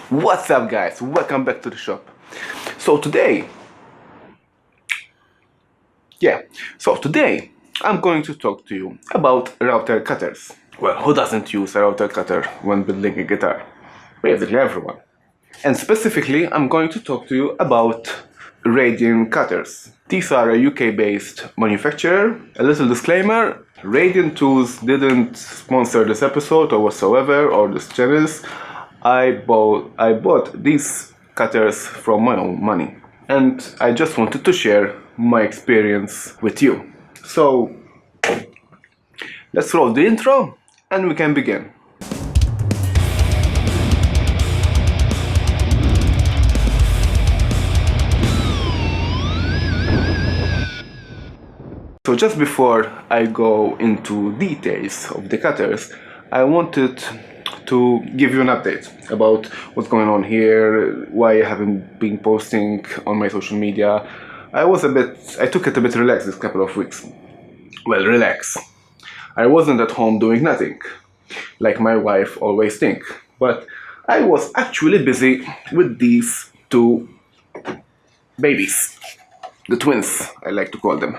What's up, guys? Welcome back to the shop. So today I'm going to talk to you about router cutters. Well, who doesn't use a router cutter when building a guitar? Basically everyone. And specifically, I'm going to talk to you about Radian cutters. These are a UK-based manufacturer. A little disclaimer, RadianTools didn't sponsor this episode or whatsoever, or this channels. I bought these cutters from my own money. And I just wanted to share my experience with you. So, let's roll the intro and we can begin. So just before I go into details of the cutters, I wanted to give you an update about what's going on here, why I haven't been posting on my social media. I took it a bit relaxed this couple of weeks. Well, relax. I wasn't at home doing nothing, like my wife always thinks, but I was actually busy with these two babies. The twins, I like to call them.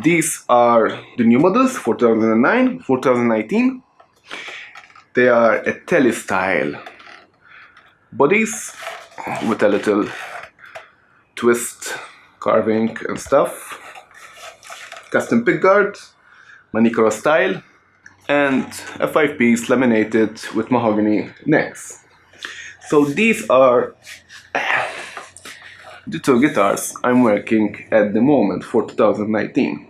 These are the new models for 2009, 2019. They are a tele style bodies with a little twist, carving and stuff. Custom pickguard, manicure style, and a 5-piece laminated with mahogany necks. So these are the two guitars I'm working at the moment for 2019.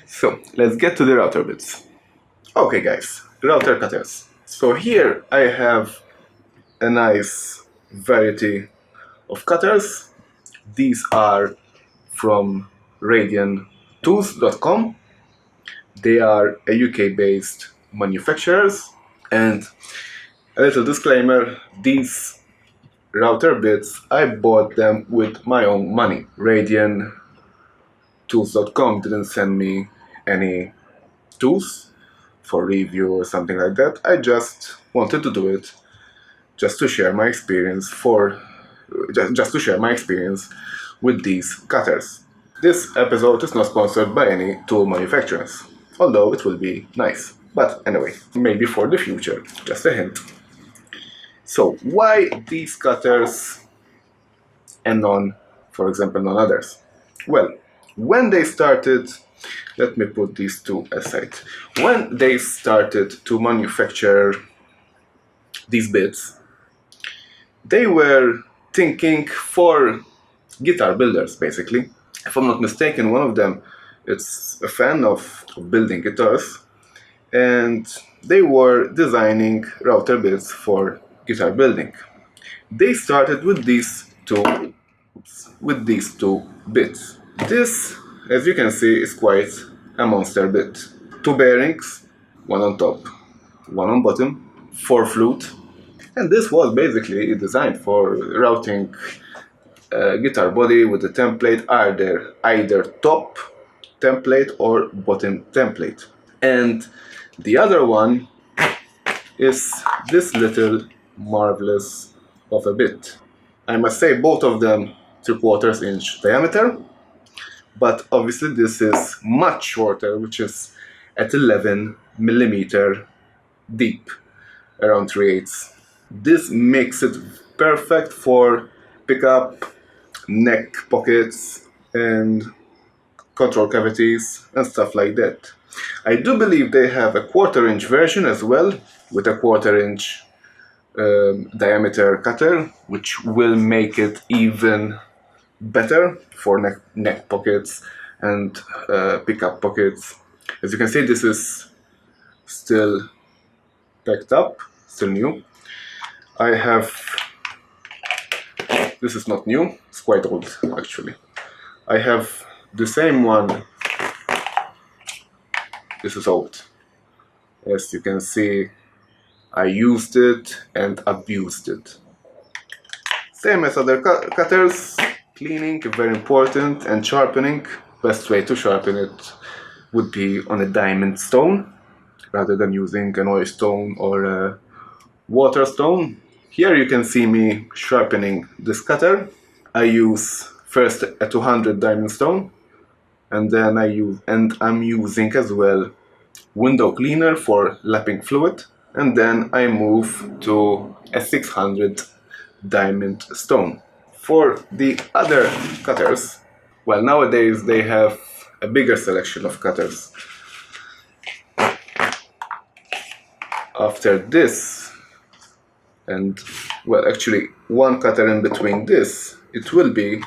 So let's get to the router bits. Okay guys, router cutters. So here I have a nice variety of cutters. These are from RadianTools.com. They are a UK based manufacturers, and a little disclaimer, these router bits, I bought them with my own money. RadianTools.com didn't send me any tools for review or something like that. I just wanted to do it just to share my experience with these cutters. This episode is not sponsored by any tool manufacturers, although it will be nice. But anyway, maybe for the future, just a hint. So why these cutters and for example, none others? Well, when they started, let me put these two aside. When they started to manufacture these bits, they were thinking for guitar builders, basically. If I'm not mistaken, one of them is a fan of building guitars, and they were designing router bits for guitar building. They started with these two bits. This, as you can see, is quite a monster bit. 2 bearings, one on top, one on bottom, 4 flute, and this was basically designed for routing guitar body with a template, either top template or bottom template. And the other one is this little marvelous of a bit. I must say both of them 3/4 inch diameter, but obviously this is much shorter, which is at 11 millimeter deep, around 3/8. This makes it perfect for pickup, neck pockets, and control cavities and stuff like that. I do believe they have a 1/4 inch version as well, with a 1/4 inch diameter cutter, which will make it even better for neck pockets and pickup pockets. As you can see, this is still packed up, still new. This is not new, it's quite old actually. I have the same one. This is old. As you can see, I used it and abused it. Same as other cutters, cleaning very important, and sharpening. Best way to sharpen it would be on a diamond stone rather than using an oil stone or a water stone. Here you can see me sharpening this cutter. I use first a 200 diamond stone, and then I'm using as well window cleaner for lapping fluid, and then I move to a 600 diamond stone. For the other cutters, well, nowadays they have a bigger selection of cutters. After this, and well, actually one cutter in between this, it will be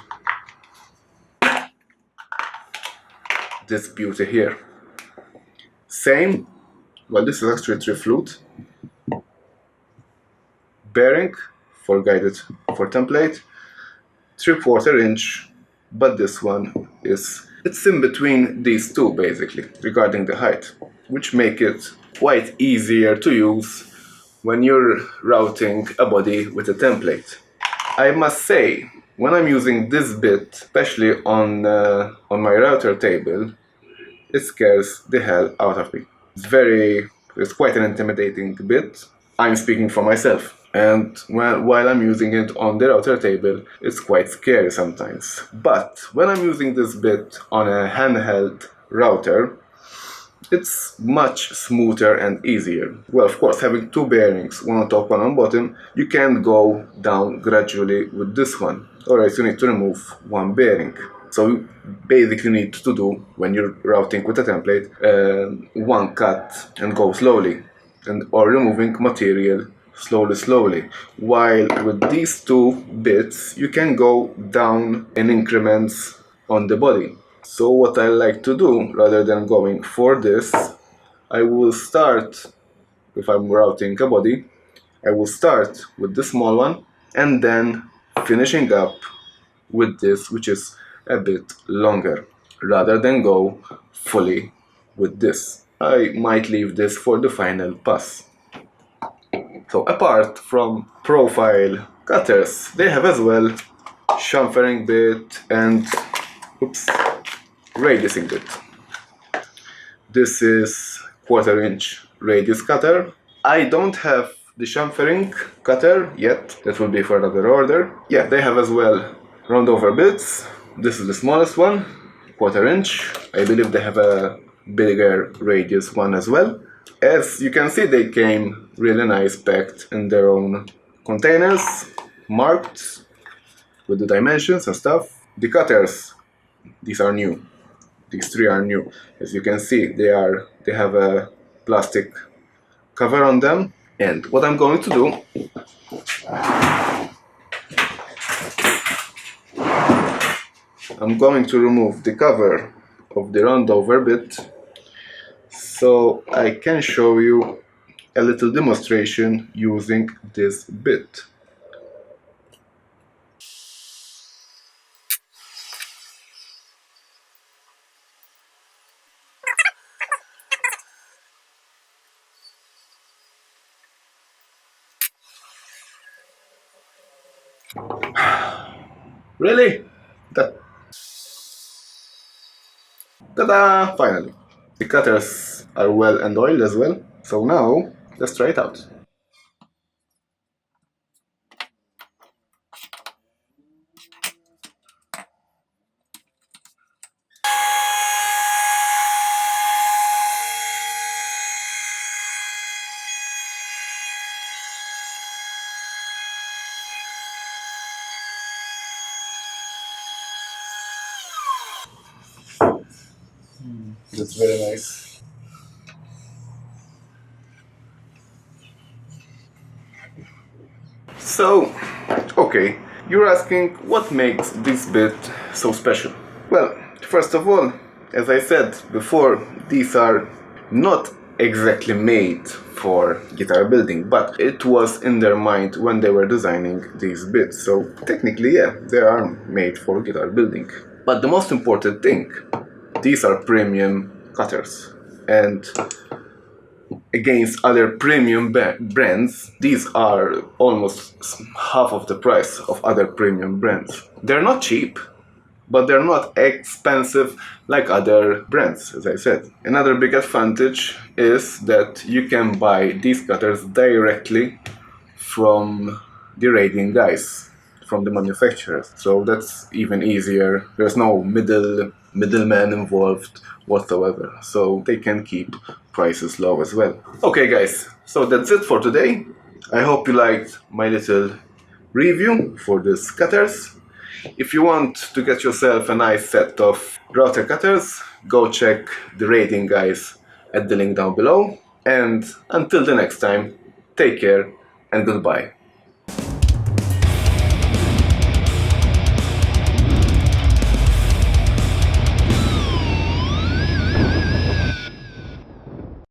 this beauty here. Same, well, this is actually 3 flute bearing for guided for template, 3/4 inch, but this one it's in between these two basically regarding the height, which make it quite easier to use when you're routing a body with a template. I must say, when I'm using this bit, especially on my router table, it scares the hell out of me. It's quite an intimidating bit. I'm speaking for myself. And while I'm using it on the router table, it's quite scary sometimes. But when I'm using this bit on a handheld router, it's much smoother and easier. Well, of course, having 2 bearings, one on top, one on bottom, you can go down gradually with this one. Alright, you need to remove 1 bearing. So you basically need to do, when you're routing with a template, 1 cut and go slowly, or removing material slowly. While with these 2 bits, you can go down in increments on the body. So what I like to do, rather than going for this, I will start, if I'm routing a body, I will start with the small one and then finishing up with this, which is a bit longer, rather than go fully with this. I might leave this for the final pass. So apart from profile cutters, they have as well chamfering bit and radiusing bit. This is 1/4 inch radius cutter. I don't have the chamfering cutter yet. That will be for another order. Yeah, they have as well round over bits. This is the smallest one, 1/4 inch. I believe they have a bigger radius one as well. As you can see, they came really nice packed in their own containers, marked with the dimensions and stuff. The cutters, these are new. These 3 are new. As you can see, they have a plastic cover on them. And what I'm going to do, I'm going to remove the cover of the round over bit so I can show you a little demonstration using this bit. Really? Ta-da! Finally. The cutters are well and oiled as well. So now, let's try it out. That's very nice. So, okay, you're asking what makes this bit so special? Well, first of all, as I said before, these are not exactly made for guitar building, but it was in their mind when they were designing these bits. So technically, yeah, they are made for guitar building. But the most important thing, these are premium cutters, and against other premium brands, these are almost half of the price of other premium brands. They're not cheap, but they're not expensive like other brands, as I said. Another big advantage is that you can buy these cutters directly from the rating guys from the manufacturers. So that's even easier. There's no middleman involved whatsoever. So they can keep prices low as well. Okay guys, so that's it for today. I hope you liked my little review for these cutters. If you want to get yourself a nice set of router cutters, go check the rating guys at the link down below. And until the next time, take care and goodbye.